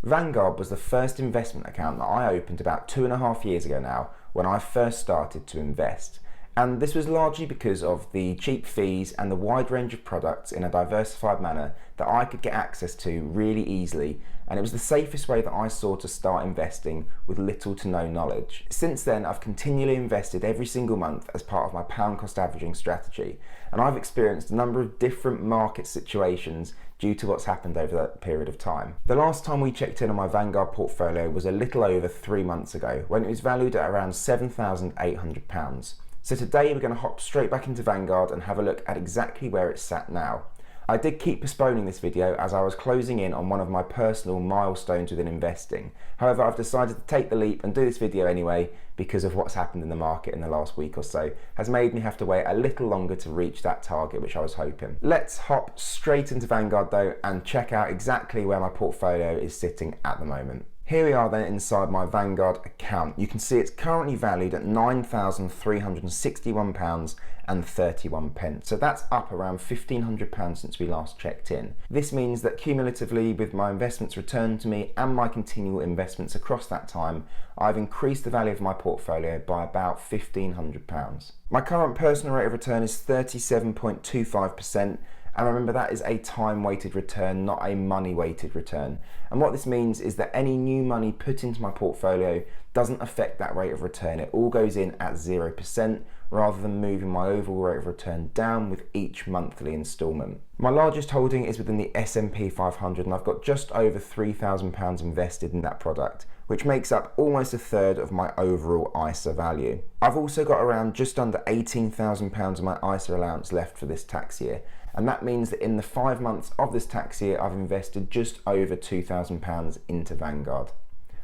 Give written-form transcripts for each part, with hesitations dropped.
Vanguard was the first investment account that I opened about 2.5 years ago now, when I first started to invest. And this was largely because of the cheap fees and the wide range of products in a diversified manner that I could get access to really easily, and it was the safest way that I saw to start investing with little to no knowledge. Since then, I've continually invested every single month as part of my pound cost averaging strategy, and I've experienced a number of different market situations due to what's happened over that period of time. The last time we checked in on my Vanguard portfolio was a little over 3 months ago, when it was valued at around £7,800. So today we're going to hop straight back into Vanguard and have a look at exactly where it's sat now. I did keep postponing this video as I was closing in on one of my personal milestones within investing. However, I've decided to take the leap and do this video anyway because of what's happened in the market in the last week or so. Has made me have to wait a little longer to reach that target which I was hoping. Let's hop straight into Vanguard though and check out exactly where my portfolio is sitting at the moment. Here we are then inside my Vanguard account. You can see it's currently valued at £9,361.31. So that's up around £1,500 since we last checked in. This means that cumulatively, with my investments returned to me and my continual investments across that time, I've increased the value of my portfolio by about £1,500. My current personal rate of return is 37.25%. And remember, that is a time-weighted return, not a money-weighted return. And what this means is that any new money put into my portfolio doesn't affect that rate of return. It all goes in at 0%, rather than moving my overall rate of return down with each monthly instalment. My largest holding is within the S&P 500, and I've got just over £3,000 invested in that product, which makes up almost a third of my overall ISA value. I've also got around just under £18,000 of my ISA allowance left for this tax year, and that means that in the 5 months of this tax year, I've invested just over £2,000 into Vanguard.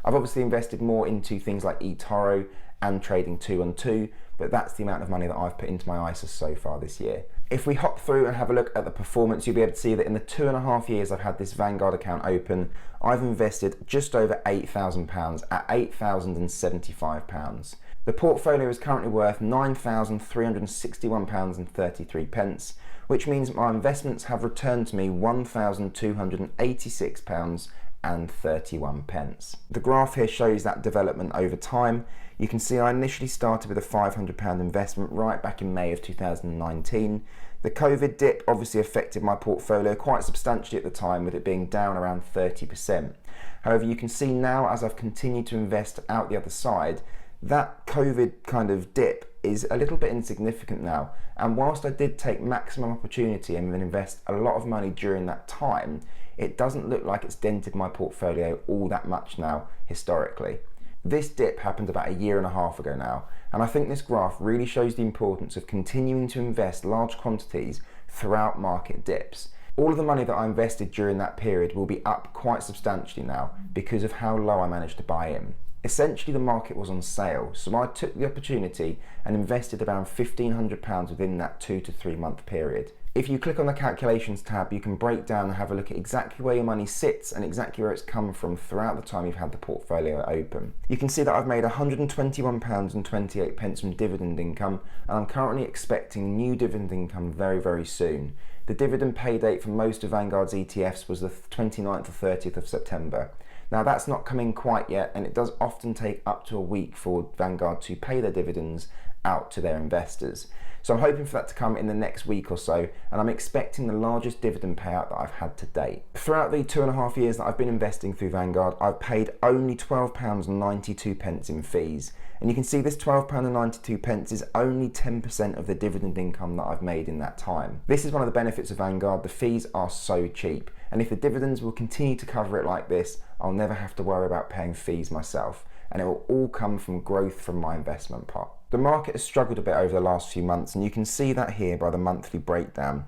I've obviously invested more into things like eToro and trading 2-on-2, but that's the amount of money that I've put into my ISA so far this year. If we hop through and have a look at the performance, you'll be able to see that in the 2.5 years I've had this Vanguard account open, I've invested just over £8,000 at £8,075. The portfolio is currently worth £9,361.33, which means my investments have returned to me £1,286.31. The graph here shows that development over time. You can see I initially started with a £500 investment right back in May of 2019. The COVID dip obviously affected my portfolio quite substantially at the time, with it being down around 30%. However, you can see now as I've continued to invest out the other side, that COVID kind of dip is a little bit insignificant now, and whilst I did take maximum opportunity and invest a lot of money during that time, it doesn't look like it's dented my portfolio all that much now historically. This dip happened about 1.5 years ago now, and I think this graph really shows the importance of continuing to invest large quantities throughout market dips. All of the money that I invested during that period will be up quite substantially now because of how low I managed to buy in. Essentially, the market was on sale, so I took the opportunity and invested around £1,500 within that 2 to 3 month period. If you click on the calculations tab, you can break down and have a look at exactly where your money sits and exactly where it's come from throughout the time you've had the portfolio open. You can see that I've made £121.28 from dividend income, and I'm currently expecting new dividend income very, very soon. The dividend pay date for most of Vanguard's ETFs was the 29th or 30th of September. Now that's not coming quite yet, and it does often take up to a week for Vanguard to pay their dividends out to their investors. So I'm hoping for that to come in the next week or so, and I'm expecting the largest dividend payout that I've had to date. Throughout the 2.5 years that I've been investing through Vanguard, I've paid only £12.92 in fees. And you can see this £12.92 is only 10% of the dividend income that I've made in that time. This is one of the benefits of Vanguard. The fees are so cheap, and if the dividends will continue to cover it like this, I'll never have to worry about paying fees myself, and it will all come from growth from my investment pot. The market has struggled a bit over the last few months, and you can see that here by the monthly breakdown.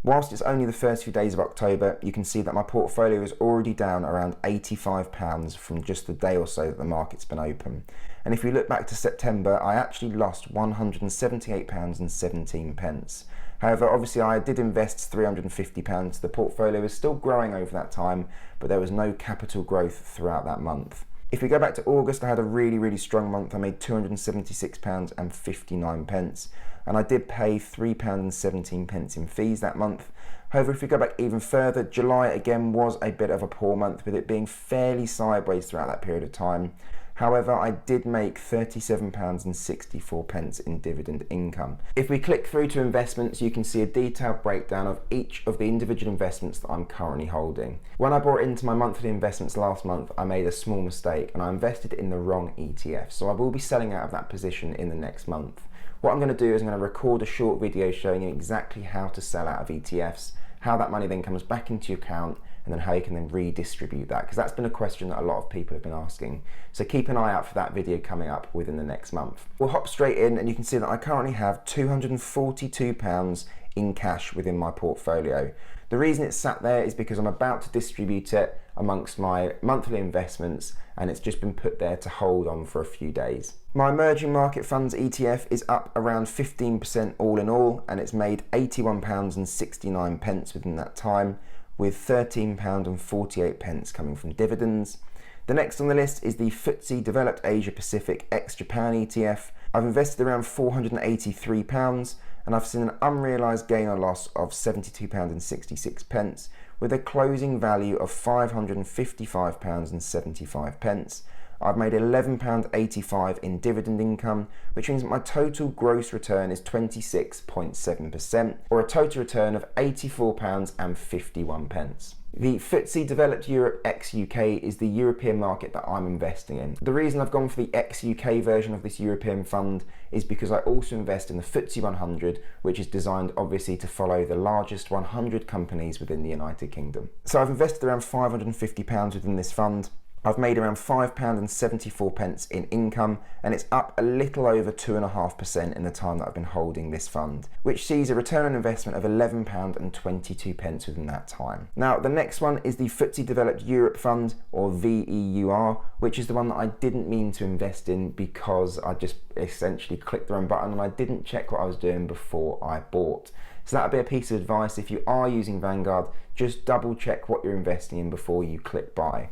Whilst it's only the first few days of October, you can see that my portfolio is already down around £85 from just the day or so that the market's been open. And if we look back to September, I actually lost £178.17. However, obviously I did invest £350. The portfolio is still growing over that time, but there was no capital growth throughout that month. If we go back to August, I had a really strong month. I made £276.59, and I did pay £3.17 in fees that month. However, if we go back even further, July again was a bit of a poor month, with it being fairly sideways throughout that period of time. However, I did make £37.64 in dividend income. If we click through to investments, you can see a detailed breakdown of each of the individual investments that I'm currently holding. When I brought into my monthly investments last month, I made a small mistake and I invested in the wrong ETF. So I will be selling out of that position in the next month. What I'm going to do is I'm going to record a short video showing you exactly how to sell out of ETFs, how that money then comes back into your account, and then how you can then redistribute that, because that's been a question that a lot of people have been asking. So keep an eye out for that video coming up within the next month. We'll hop straight in and you can see that I currently have £242 in cash within my portfolio. The reason it's sat there is because I'm about to distribute it amongst my monthly investments, and it's just been put there to hold on for a few days. My emerging market funds ETF is up around 15% all in all, and it's made £81.69 within that time, with £13.48 coming from dividends. The next on the list is the FTSE Developed Asia Pacific ex-Japan ETF. I've invested around £483, and I've seen an unrealised gain or loss of £72.66, with a closing value of £555.75. I've made £11.85 in dividend income, which means that my total gross return is 26.7%, or a total return of £84.51. The FTSE Developed Europe ex-UK is the European market that I'm investing in. The reason I've gone for the ex-UK version of this European fund is because I also invest in the FTSE 100, which is designed obviously to follow the largest 100 companies within the United Kingdom. So I've invested around £550 within this fund. I've made around £5.74 in income, and it's up a little over 2.5% in the time that I've been holding this fund, which sees a return on investment of £11.22 within that time. Now, the next one is the FTSE Developed Europe Fund, or VEUR, which is the one that I didn't mean to invest in because I just essentially clicked the wrong button and I didn't check what I was doing before I bought. So that would be a piece of advice. If you are using Vanguard, just double check what you're investing in before you click buy.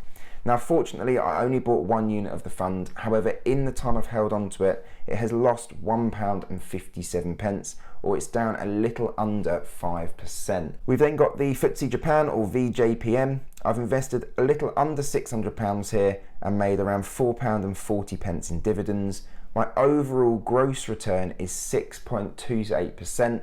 Now, fortunately, I only bought one unit of the fund. However, in the time I've held on to it, it has lost £1.57, or it's down a little under 5%. We've then got the FTSE Japan, or VJPM. I've invested a little under £600 here and made around £4.40 in dividends. My overall gross return is 6.28%.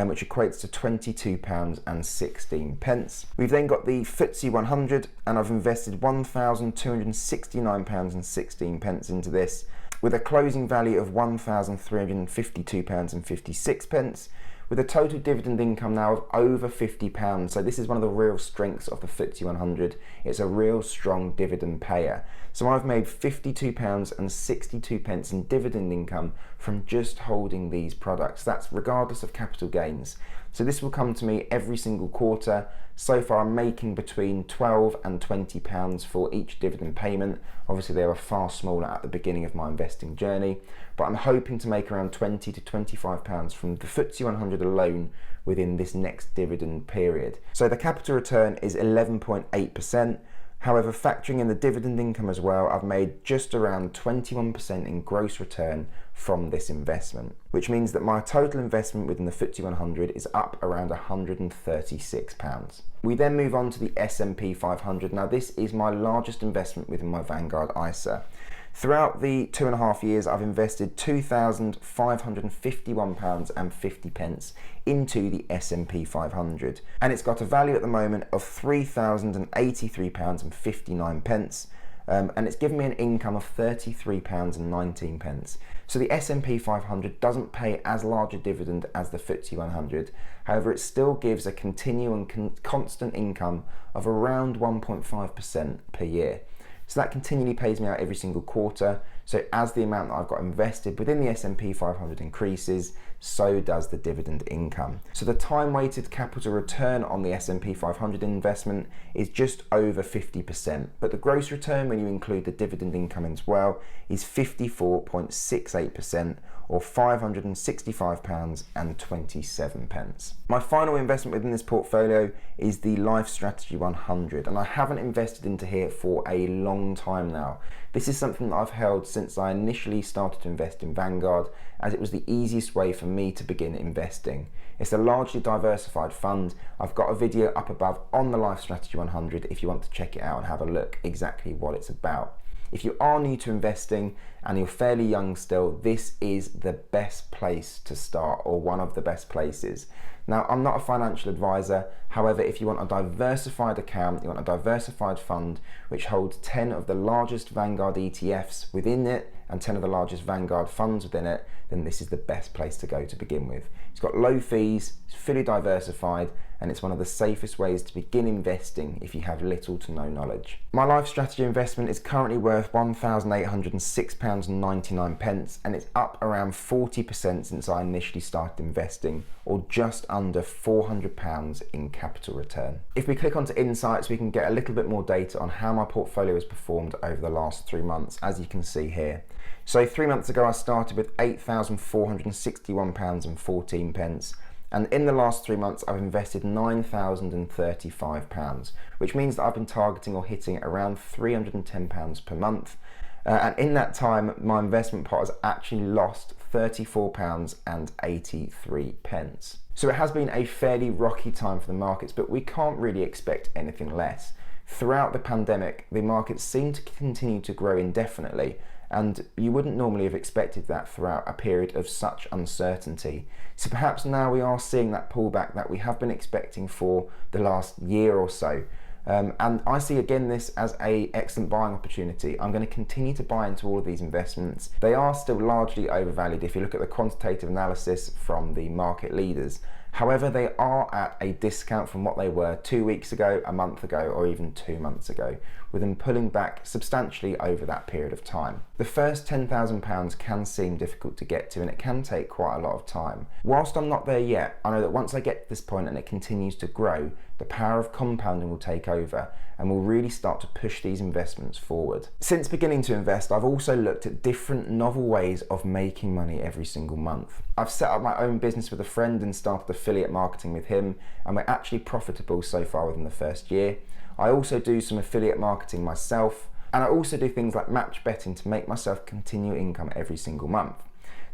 Which equates to £22.16. We've then got the FTSE 100, and I've invested £1,269.16 into this, with a closing value of £1,352.56, with a total dividend income now of over £50. So this is one of the real strengths of the FTSE 100. It's a real strong dividend payer. So I've made £52.62 in dividend income from just holding these products. That's regardless of capital gains. So this will come to me every single quarter. So far I'm making between £12 and £20 for each dividend payment. Obviously they were far smaller at the beginning of my investing journey, but I'm hoping to make around £20 to £25 from the FTSE 100 alone within this next dividend period. So the capital return is 11.8%. However, factoring in the dividend income as well, I've made just around 21% in gross return from this investment, which means that my total investment within the FTSE 100 is up around £136. We then move on to the S&P 500. Now, this is my largest investment within my Vanguard ISA. Throughout the 2.5 years, I've invested £2,551.50 into the S&P 500, and it's got a value at the moment of £3,083.59, and it's given me an income of £33.19. So the S&P 500 doesn't pay as large a dividend as the FTSE 100. However, it still gives a continual and constant income of around 1.5% per year. So that continually pays me out every single quarter. So as the amount that I've got invested within the S&P 500 increases, so does the dividend income. So the time-weighted capital return on the S&P 500 investment is just over 50%, but the gross return, when you include the dividend income as well, is 54.68%, or £565.27. My final investment within this portfolio is the Life Strategy 100, and I haven't invested into here for a long time now. This is something that I've held since I initially started to invest in Vanguard, as it was the easiest way for me to begin investing. It's a largely diversified fund. I've got a video up above on the Life Strategy 100 if you want to check it out and have a look exactly what it's about. If you are new to investing and you're fairly young still, this is the best place to start, or one of the best places. Now, I'm not a financial advisor. However, if you want a diversified account, you want a diversified fund which holds 10 of the largest Vanguard ETFs within it and 10 of the largest Vanguard funds within it, then this is the best place to go to begin with. It's got low fees, it's fully diversified, and it's one of the safest ways to begin investing if you have little to no knowledge. My Life Strategy investment is currently worth £1,806.99, and it's up around 40% since I initially started investing, or just under £400 in capital return. If we click onto Insights, we can get a little bit more data on how my portfolio has performed over the last 3 months, as you can see here. So 3 months ago, I started with £8,461.14. And in the last 3 months, I've invested £9,035, which means that I've been targeting or hitting around £310 per month. And in that time, my investment pot has actually lost £34.83. So it has been a fairly rocky time for the markets, but we can't really expect anything less. Throughout the pandemic, the markets seem to continue to grow indefinitely, and you wouldn't normally have expected that throughout a period of such uncertainty. So perhaps now we are seeing that pullback that we have been expecting for the last year or so. And I see again this as an excellent buying opportunity. I'm going to continue to buy into all of these investments. They are still largely overvalued if you look at the quantitative analysis from the market leaders. However, they are at a discount from what they were 2 weeks ago, a month ago, or even 2 months ago, with them pulling back substantially over that period of time. The first £10,000 can seem difficult to get to, and it can take quite a lot of time. Whilst I'm not there yet, I know that once I get to this point and it continues to grow, the power of compounding will take over and will really start to push these investments forward. Since beginning to invest, I've also looked at different novel ways of making money every single month. I've set up my own business with a friend and started affiliate marketing with him, and we're actually profitable so far within the first year. I also do some affiliate marketing myself, and I also do things like match betting to make myself continue income every single month.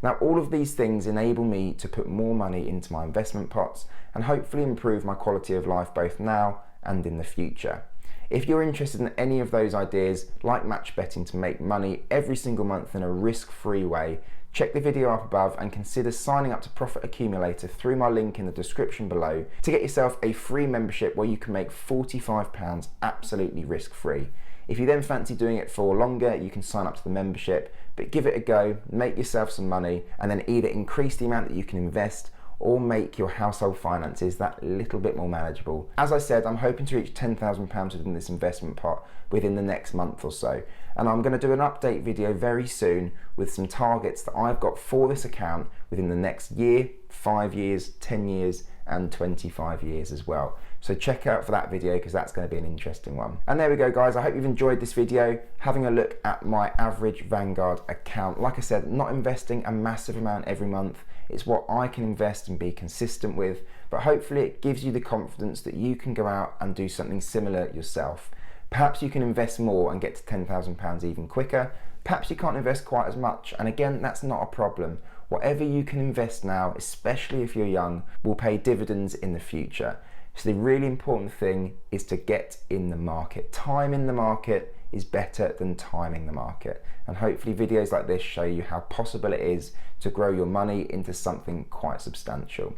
Now, all of these things enable me to put more money into my investment pots and hopefully improve my quality of life both now and in the future. If you're interested in any of those ideas, like match betting to make money every single month in a risk-free way, check the video up above and consider signing up to Profit Accumulator through my link in the description below to get yourself a free membership where you can make £45 absolutely risk-free. If you then fancy doing it for longer, you can sign up to the membership, but give it a go, make yourself some money, and then either increase the amount that you can invest or make your household finances that little bit more manageable. As I said, I'm hoping to reach £10,000 within this investment pot within the next month or so. And I'm going to do an update video very soon with some targets that I've got for this account within the next year, 5 years, 10 years, and 25 years as well. So check out for that video because that's going to be an interesting one. And there we go, guys. I hope you've enjoyed this video, having a look at my average Vanguard account. Like I said, not investing a massive amount every month. It's what I can invest and be consistent with, but hopefully it gives you the confidence that you can go out and do something similar yourself. Perhaps you can invest more and get to £10,000 even quicker. Perhaps you can't invest quite as much, and again, that's not a problem. Whatever you can invest now, especially if you're young, will pay dividends in the future. So the really important thing is to get in the market. Time in the market is better than timing the market. And hopefully videos like this show you how possible it is to grow your money into something quite substantial.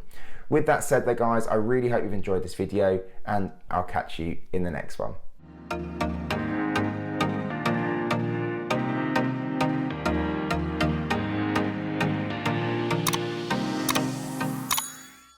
With that said though, guys, I really hope you've enjoyed this video, and I'll catch you in the next one.